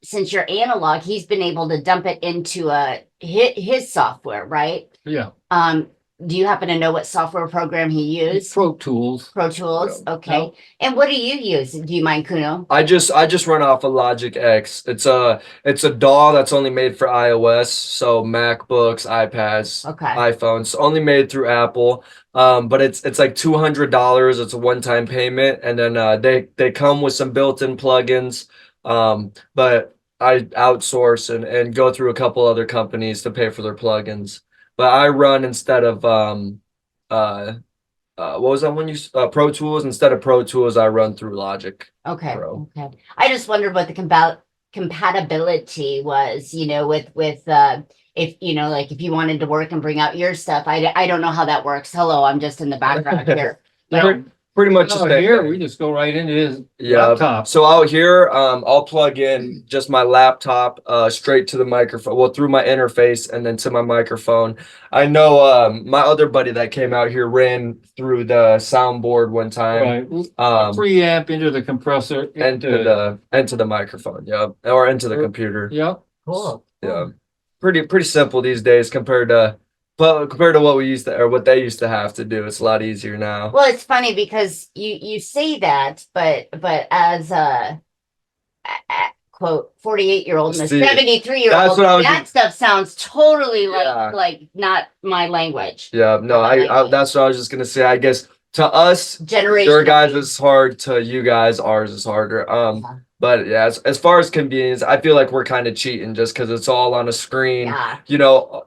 since you're analog, he's been able to dump it into his software, right? Yeah. Do you happen to know what software program he used? Pro Tools. Pro Tools. Yeah. Okay. Yeah. And what do you use? Do you mind, Kuno? I just run off of Logic X. It's a DAW that's only made for iOS, so MacBooks, iPads, Okay. iPhones, only made through Apple. But it's like $200. It's a one-time payment, and then they come with some built-in plugins. But I outsource and go through a couple other companies to pay for their plugins. But I run instead of what was that one you Pro Tools? Instead of Pro Tools, I run through Logic. Okay. Pro. Okay. I just wondered what the compatibility was, if you wanted to work and bring out your stuff. I don't know how that works. Hello, I'm just in the background here. Pretty much just Here we just go right into his yeah. laptop. So out here, I'll plug in just my laptop straight to the microphone, well, through my interface and then to my microphone. I know my other buddy that came out here ran through the soundboard one time. Right. Preamp into the compressor. Into the microphone, yeah. Or into the computer. Yep. Cool. Yeah. Pretty simple these days compared to what we used to, or what they used to have to do. It's a lot easier now. Well, it's funny because you say that, but as a quote 48-year-old and a See, 73-year-old, that stuff sounds totally like not my language. Yeah, no, I that's what I was just gonna say. I guess to us, your guys is hard. To you guys, ours is harder. But yeah, as far as convenience, I feel like we're kind of cheating just because it's all on a screen. Yeah.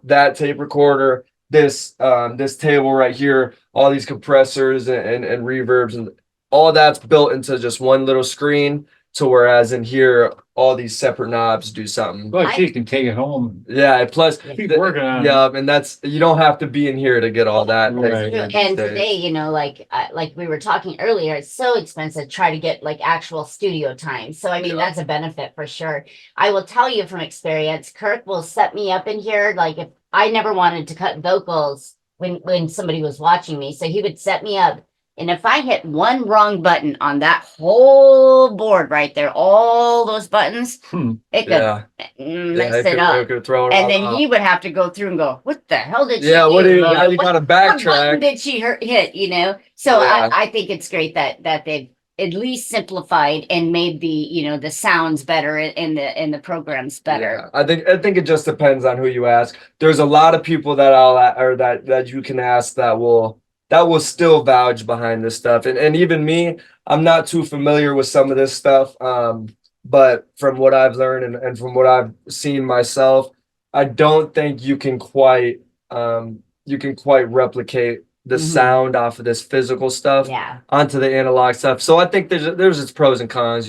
That tape recorder, this table right here, all these compressors and reverbs, and all that's built into just one little screen. To whereas in here, all these separate knobs do something. But you can take it home. Yeah, plus keep working on it. Yeah, and that's, you don't have to be in here to get all that. Right. And today, like we were talking earlier, it's so expensive to try to get like actual studio time. So I mean, that's a benefit for sure. I will tell you from experience, Kirk will set me up in here. Like if I never wanted to cut vocals when somebody was watching me, so he would set me up. And if I hit one wrong button on that whole board right there, all those buttons, it could mess it up. And then he would have to go through and go, what the hell did she do? Now you got to backtrack. What button did she hit, So I think it's great that they've at least simplified and made the sounds better and the programs better. Yeah, I think it just depends on who you ask. There's a lot of people that you can ask that will still vouch behind this stuff. And even me, I'm not too familiar with some of this stuff. But from what I've learned and from what I've seen myself, I don't think you can quite replicate the sound off of this physical stuff Yeah. onto the analog stuff. So I think there's its pros and cons.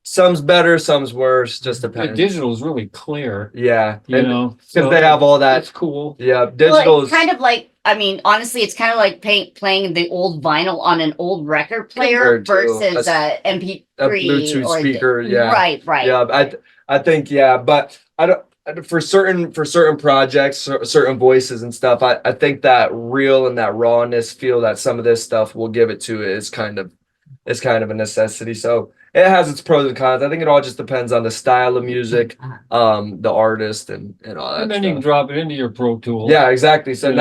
Some's better, some's worse. Just The depends. digital is really clear, Yeah, you know, because they have all that. It's cool. Yeah, Well, digital it's is kind of like, I mean, honestly, it's kind of like playing the old vinyl on an old record player Compared to versus a MP3 a Bluetooth or speaker. Yeah, right. yeah. I think but I don't. For certain projects, certain voices and stuff, I think that real and that rawness feel that some of this stuff will give it to it is kind of a necessity. So it has its pros and cons. I think it all just depends on the style of music, the artist, and all that. And then you can drop it into your Pro Tools. Yeah, exactly. So You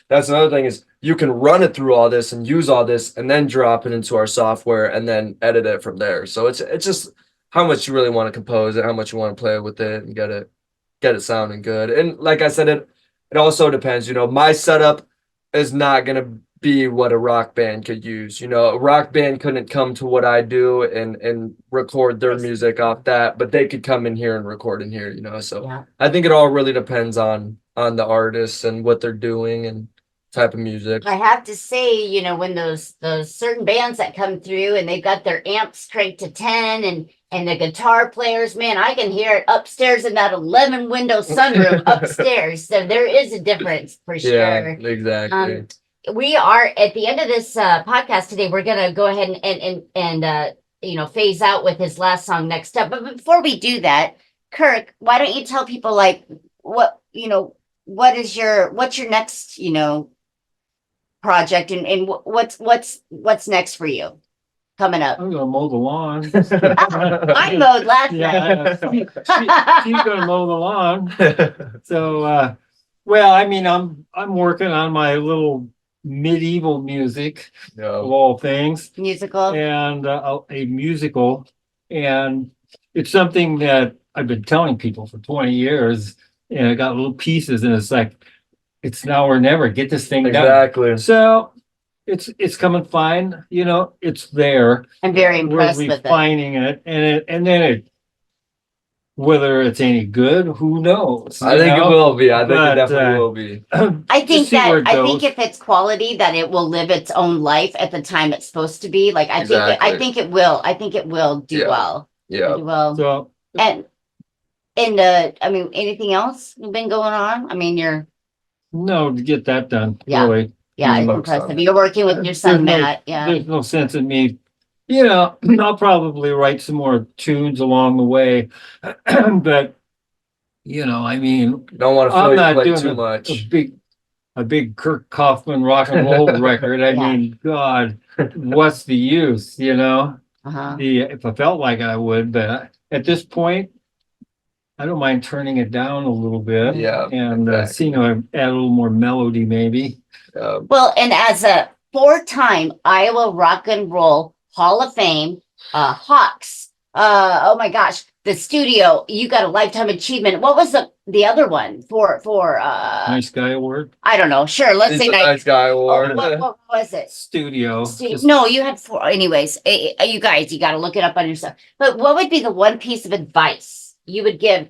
that's another thing is you can run it through all this and use all this and then drop it into our software and then edit it from there. So it's just how much you really want to compose it, how much you want to play with it and get it sounding good. And like I said, it also depends. My setup is not gonna be what a rock band could use. A rock band couldn't come to what I do and record their music off that, but they could come in here and record in here. So Yeah. I think it all really depends on the artists and what they're doing and type of music. I have to say, when those certain bands that come through and they've got their amps cranked to 10 and the guitar players, man, I can hear it upstairs in that 11 window sunroom upstairs. So there is a difference for Yeah, sure. exactly. We are at the end of this podcast today. We're gonna go ahead and phase out with his last song next up. But before we do that, Kirk, why don't you tell people like what's your next project and what's next for you coming up? I'm gonna mow the lawn. I mowed last Yeah, night. she's gonna mow the lawn. So, well, I mean, I'm working on my little medieval music Yeah. of all things, Musical. and a musical, and it's something that I've been telling people for 20 years, and I got little pieces, and it's like it's now or never. Get this thing done. Exactly. So it's coming fine. It's there. I'm very We're impressed with it. refining it, and then whether it's any good, who knows? I think it will be. I think But, it definitely will be. I think see where it I think goes. if it's quality, that it will live its own life at the time it's supposed to be. Like I Exactly. think it will. I think it will do Yeah. well. Yeah. Do well. So And I mean, anything else been going on? I mean, no, to get that done. Yeah. Really, it's Focus on impressive. it. You're working with your son, There's no- Matt. Yeah. there's no sense in me. I'll probably write some more tunes along the way, but I mean, Don't want to I'm feel you not play doing too a much. big Kirk Kaufman rock and roll record. I Yeah. mean, God, what's the use? Uh-huh. If I felt like I would, but at this point, I don't mind turning it down a little bit. Yeah, and exactly. add a little more melody, maybe. Well, and as a 4-time Iowa Rock and Roll Hall of Fame, Hawks. Oh my gosh, the studio. You got a lifetime achievement. What was the other one for? Nice Guy Award. I don't know. Sure, let's It's say a nice guy award. What was it? Studio. No, you had 4. Anyways, you guys, you got to look it up on yourself. But what would be the one piece of advice you would give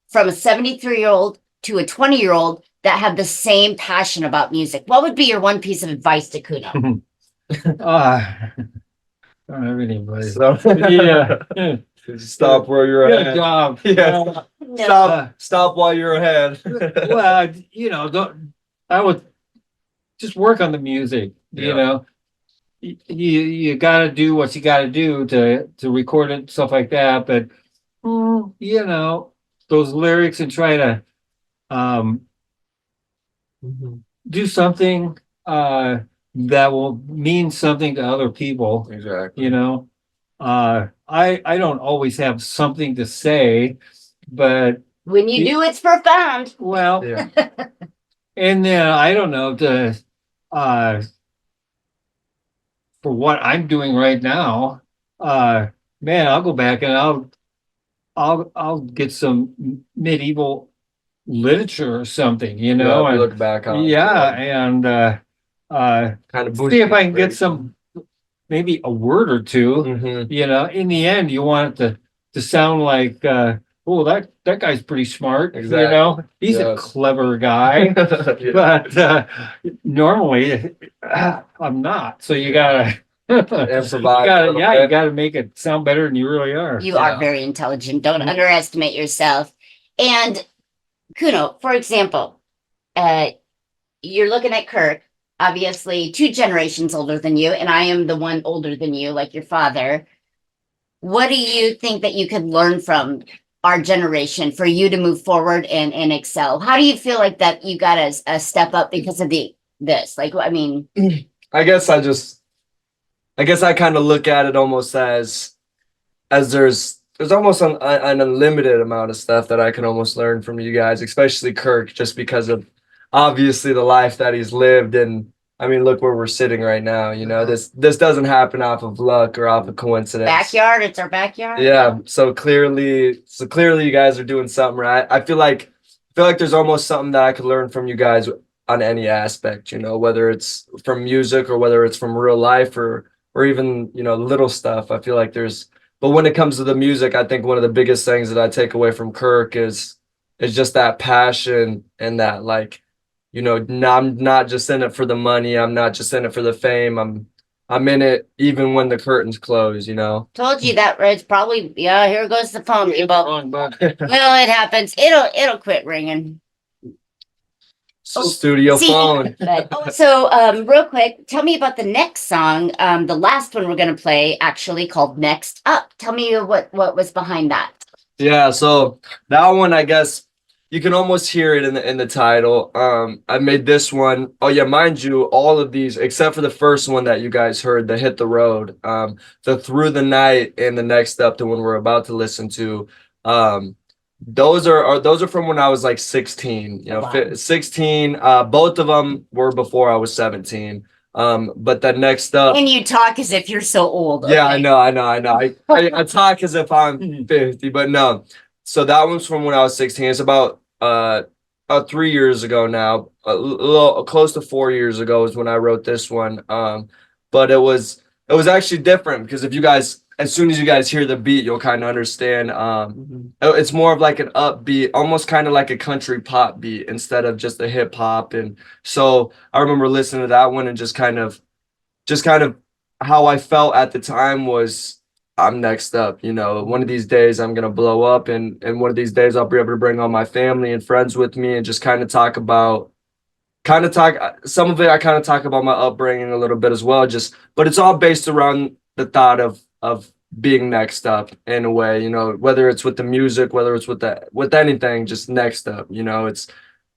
from a 73-year-old to a 20-year-old that have the same passion about music? What would be your one piece of advice to Kuno? Don't have anybody. So, Yeah. stop where you're Good at. job. Yeah. No. Stop while you're ahead. Well, I would just work on the music. You got to do what you got to do to record it, stuff like that. But those lyrics and try to do something that will mean something to other people. Exactly. I don't always have something to say, but When you do, it's profound. well, Yeah. and then I don't know for what I'm doing right now, man, I'll go back and I'll get some medieval literature or something, Yeah, and we look back on. and Kind of see if I can get maybe a word or two. Mm-hmm. In the end, you want it to sound like oh, that guy's pretty smart. Exactly. You know, he's Yeah. a clever guy. Yeah. But normally I'm not. So you gotta you Improvise a gotta little yeah, you bit. gotta make it sound better than you really are. You are Yeah. very intelligent. Don't underestimate yourself. And Kuno, for example, you're looking at Kirk, obviously 2 generations older than you, and I am the one older than you, like your father. What do you think that you could learn from our generation for you to move forward and excel? How do you feel like that you got a step up because of this? Like, I mean, I guess I kind of look at it almost as there's almost an unlimited amount of stuff that I can almost learn from you guys, especially Kirk, just because of obviously the life that he's lived. And I mean, look where we're sitting right now. You know, this doesn't happen off of luck or off of coincidence. backyard, it's our backyard. Yeah. So clearly you guys are doing something right. I feel like there's almost something that I could learn from you guys on any aspect, you know, whether it's from music or whether it's from real life or even, you know, little stuff. I feel like but when it comes to the music, I think one of the biggest things that I take away from Kirk is just that passion and that, like, you know, I'm not just in it for the money. I'm not just in it for the fame. I'm in it even when the curtains close, you know. Told you that it's probably here goes the phone, people. Well, it happens. It'll quit ringing. Studio See, phone. but, so real quick, tell me about the next song. The last one we're gonna play actually called Next Up. Tell me what was behind that. Yeah, so that one, I guess you can almost hear it in the title. I made this one. Oh yeah, mind you, all of these except for the first one that you guys heard, the Hit the Road, the Through the Night, and the Next Up, the one we're about to listen to. Those are from when I was like 16. You know, Wow. 16. Both of them were before I was 17. But that Next Up. And you talk as if you're so old. Yeah, okay? I know. I talk as if I'm 50, but no. So that one's from when I was 16. It's about 3 years ago now. A little close to 4 years ago is when I wrote this one. But it was actually different because as soon as you guys hear the beat, you'll kind of understand. It's more of like an upbeat, almost kind of like a country pop beat instead of just a hip hop. And so I remember listening to that one and just kind of how I felt at the time was I'm next up. You know, one of these days I'm gonna blow up, and one of these days I'll be able to bring all my family and friends with me and just kind of talk some of it. I kind of talk about my upbringing a little bit as well, but it's all based around the thought of being next up in a way, you know, whether it's with the music, whether it's with anything, just next up, you know, it's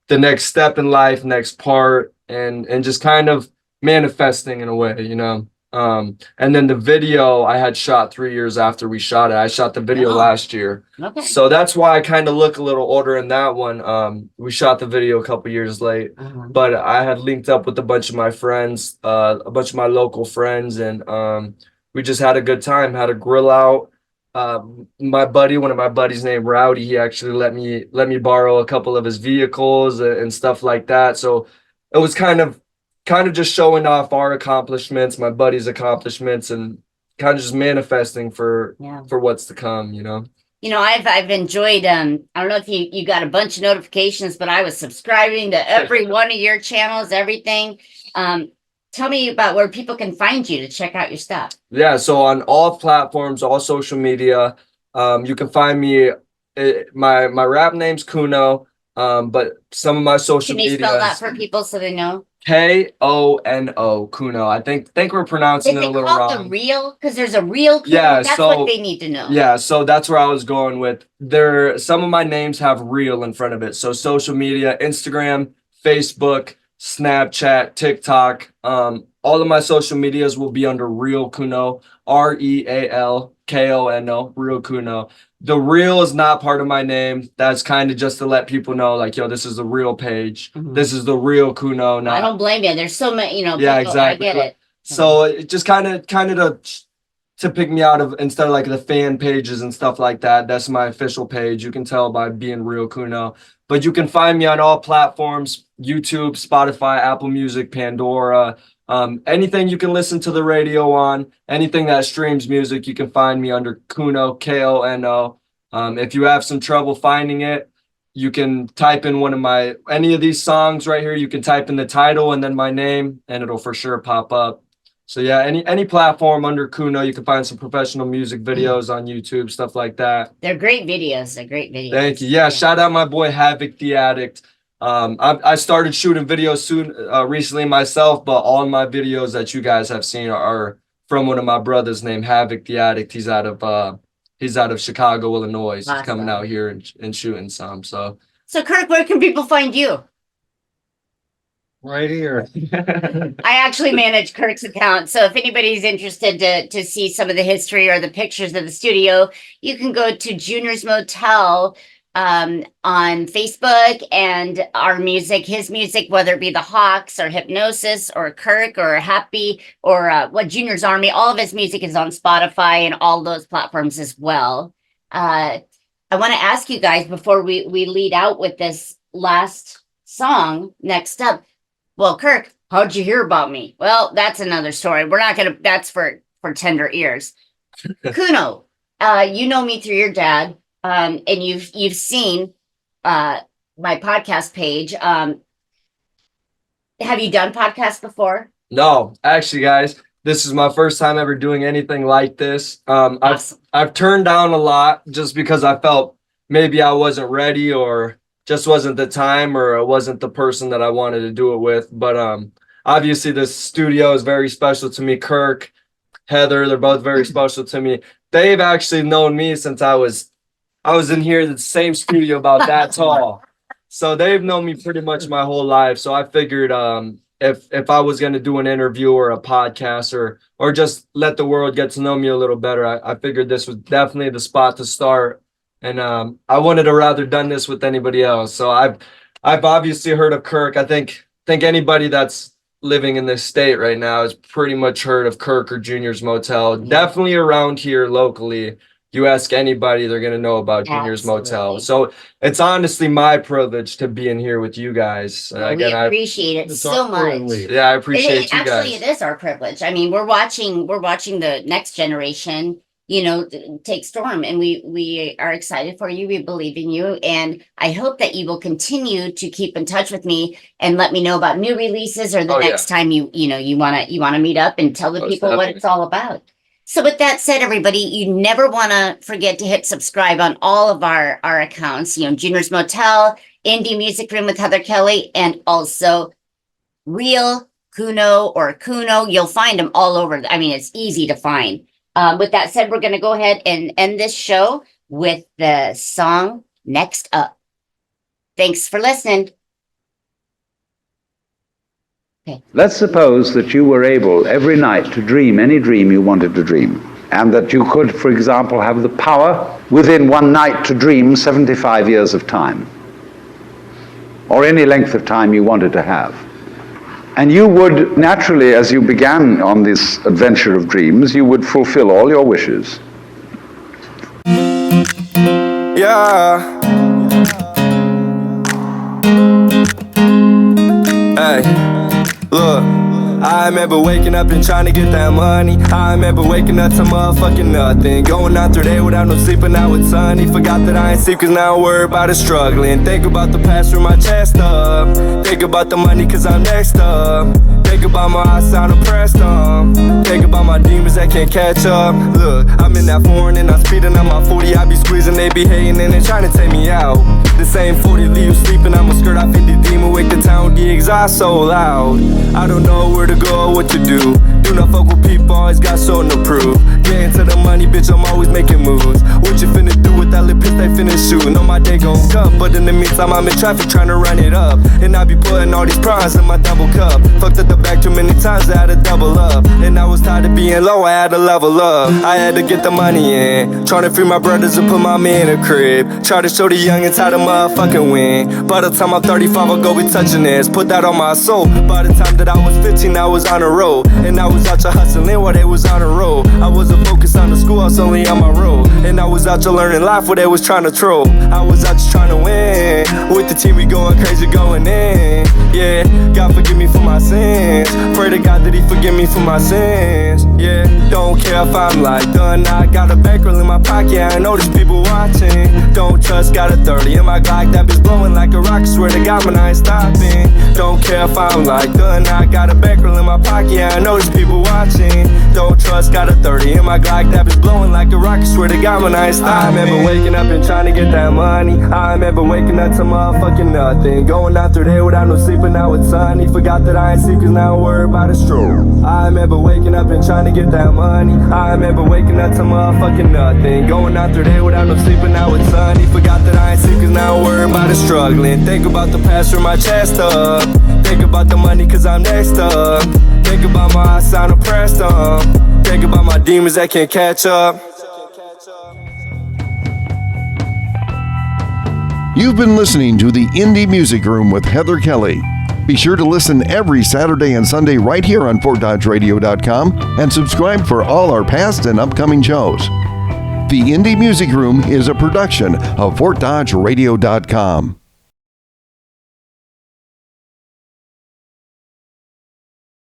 the next step in life, next part, and just kind of manifesting in a way, you know. And then the video I had shot 3 years after we shot it. I shot the video last year. Okay. So that's why I kind of look a little older in that one. We shot the video a couple years late, but I had linked up with a bunch of my friends, a bunch of my local friends, and we just had a good time, had a grill out. One of my buddies named Rowdy, he actually let me borrow a couple of his vehicles and stuff like that. So it was kind of just showing off our accomplishments, my buddy's accomplishments, and kind of just manifesting for what's to come, you know. You know, I've enjoyed I don't know if you got a bunch of notifications, but I was subscribing to every one of your channels, everything. Tell me about where people can find you to check out your stuff. Yeah, so on all platforms, all social media, you can find me. My rap name's Kuno, but some of my social media. Can you spell that for people so they know? Kono, Kuno. I think we're pronouncing it a little wrong. The real? Because there's a real Kuno. Yeah, that's so, what they need to know. Yeah, so that's where I was going with. Some of my names have real in front of it. So social media, Instagram, Facebook, Snapchat, TikTok, all of my social medias will be under Real Kuno, REALKONO, Real Kuno. The real is not part of my name. That's kind of just to let people know, like, yo, this is the real page. This is the real Kuno. I don't blame you. There's so many, yeah, people, exactly. I get it. So it just kind of to pick me out of, instead of like the fan pages and stuff like that. That's my official page. You can tell by being Real Kuno. But you can find me on all platforms: YouTube, Spotify, Apple Music, Pandora, anything you can listen to the radio on, anything that streams music, you can find me under Kuno, Kono. If you have some trouble finding it, you can type in any of these songs right here. You can type in the title and then my name, and it'll for sure pop up. So yeah, any platform under Kuno, you can find some professional music videos on YouTube, stuff like that. They're great videos. They're great videos. Thank you. Yeah, shout out my boy Havoc the Addict. I started shooting videos recently myself, but all my videos that you guys have seen are from one of my brothers named Havoc the Addict. He's out of Chicago, Illinois. He's coming out here and shooting some. So Kirk, where can people find you? Right here. I actually manage Kirk's account. So if anybody's interested to see some of the history or the pictures of the studio, you can go to Junior's Motel on Facebook, and our music, his music, whether it be the Hawks or Hypnosis or Kirk or Happy or what Junior's Army, all of his music is on Spotify and all those platforms as well. I want to ask you guys before we lead out with this last song next up. Well, Kirk, how'd you hear about me? Well, that's another story. We're not gonna. That's for tender ears. Kuno, you know me through your dad, and you've seen my podcast page. Have you done podcasts before? No, actually, guys, this is my first time ever doing anything like this. Awesome. I've turned down a lot just because I felt maybe I wasn't ready or just wasn't the time, or I wasn't the person that I wanted to do it with. But obviously this studio is very special to me. Kirk, Heather, they're both very special to me. They've actually known me since I was in here in the same studio about that tall. So they've known me pretty much my whole life. So I figured if I was going to do an interview or a podcast or just let the world get to know me a little better, I figured this was definitely the spot to start. And I wouldn't have rather done this with anybody else. So I've obviously heard of Kirk. I think anybody that's living in this state right now has pretty much heard of Kirk or Junior's Motel. Definitely around here locally. You ask anybody, they're gonna know about Junior's Motel. So it's honestly my privilege to be in here with you guys. We appreciate it so much. Yeah, I appreciate you guys. Actually, it is our privilege. I mean, we're watching the next generation, take storm, and we are excited for you. We believe in you, and I hope that you will continue to keep in touch with me and let me know about new releases or the next time you want to meet up and tell the people what it's all about. So with that said, everybody, you never want to forget to hit subscribe on all of our accounts, Junior's Motel, Indie Music Room with Heather Kelly, and also Real Kuno or Kuno. You'll find them all over. I mean, it's easy to find. With that said, we're going to go ahead and end this show with the song Next Up. Thanks for listening. Okay. Let's suppose that you were able every night to dream any dream you wanted to dream, and that you could, for example, have the power within one night to dream 75 years of time, or any length of time you wanted to have. And you would naturally, as you began on this adventure of dreams, you would fulfill all your wishes. Yeah. Hey, look. I remember waking up and trying to get that money. I remember waking up to motherfucking nothing. Going out through day without no sleep, and now it's sunny. Forgot that I ain't sleep, cause now I worry about it struggling. Think about the past through my chest up. Think about the money cause I'm next up. Think about my eyes sound oppressed Think about my demons that can't catch up. Look, I'm in that foreign and I'm speeding on my 40. I be squeezing, they be hating and they trying to take me out. The same 40 leave you sleeping, I'ma skirt off in the demon. Wake the town with the exhaust so loud. I don't know where to go or what to do. Do not fuck with people, always got something to prove. Get into the money, bitch, I'm always making moves. What you finna do with that lip piss, they finna shoot. Know my day gon' come, but in the meantime I'm in traffic trying to run it up. And I be putting all these prawns in my double cup. Fucked up the back too many times, I had to double up. And I was tired of being low, I had to level up. I had to get the money in, trying to free my brothers and put my man in a crib. Try to show the youngins how to motherfucking win. By the time I'm 35, I'll go be touching this. Put that on my soul. By the time that I was 15, I was on a roll. And I was out here hustling while they was on a roll. I wasn't focused on the school, I was only on my road. And I was out here learning life while they was trying trying to troll. I was out just trying to win. With the team, we going crazy, going in. Yeah, God forgive me for my sins. Pray to God that He forgive me for my sins. Yeah, don't care if I'm like done. I got a bankroll in my pocket, yeah, I know there's people watching. Don't trust, got a 30 in my Glock, that bitch blowing like a rocket. Swear to God, man, I ain't stopping. Don't care if I'm like done. I got a bankroll in my pocket, yeah, I know there's people watching. Don't trust, got a 30 in my Glock, that bitch blowing like a rocket. Swear to God, man, I ain't stopping. I remember waking up and trying to get that money. I remember waking up to motherfucking nothing. Going out through there without no sleep, but now it's sunny. Forgot that I ain't sleep, cause now I'm worried about a stroke. I remember waking up and trying to get that money. I remember waking up to motherfucking nothing. Going out through there without no sleep, but now it's sunny. Forgot that I ain't sleep, cause now I'm worried about a struggling. Think about the past from my chest up. Think about the money, cause I'm next up. Think about my eyes sound oppressed up. Think about my demons that can't catch up. You've been listening to the Indie Music Room with Heather Kelly. Be sure to listen every Saturday and Sunday right here on FortDodgeRadio.com and subscribe for all our past and upcoming shows. The Indie Music Room is a production of FortDodgeRadio.com.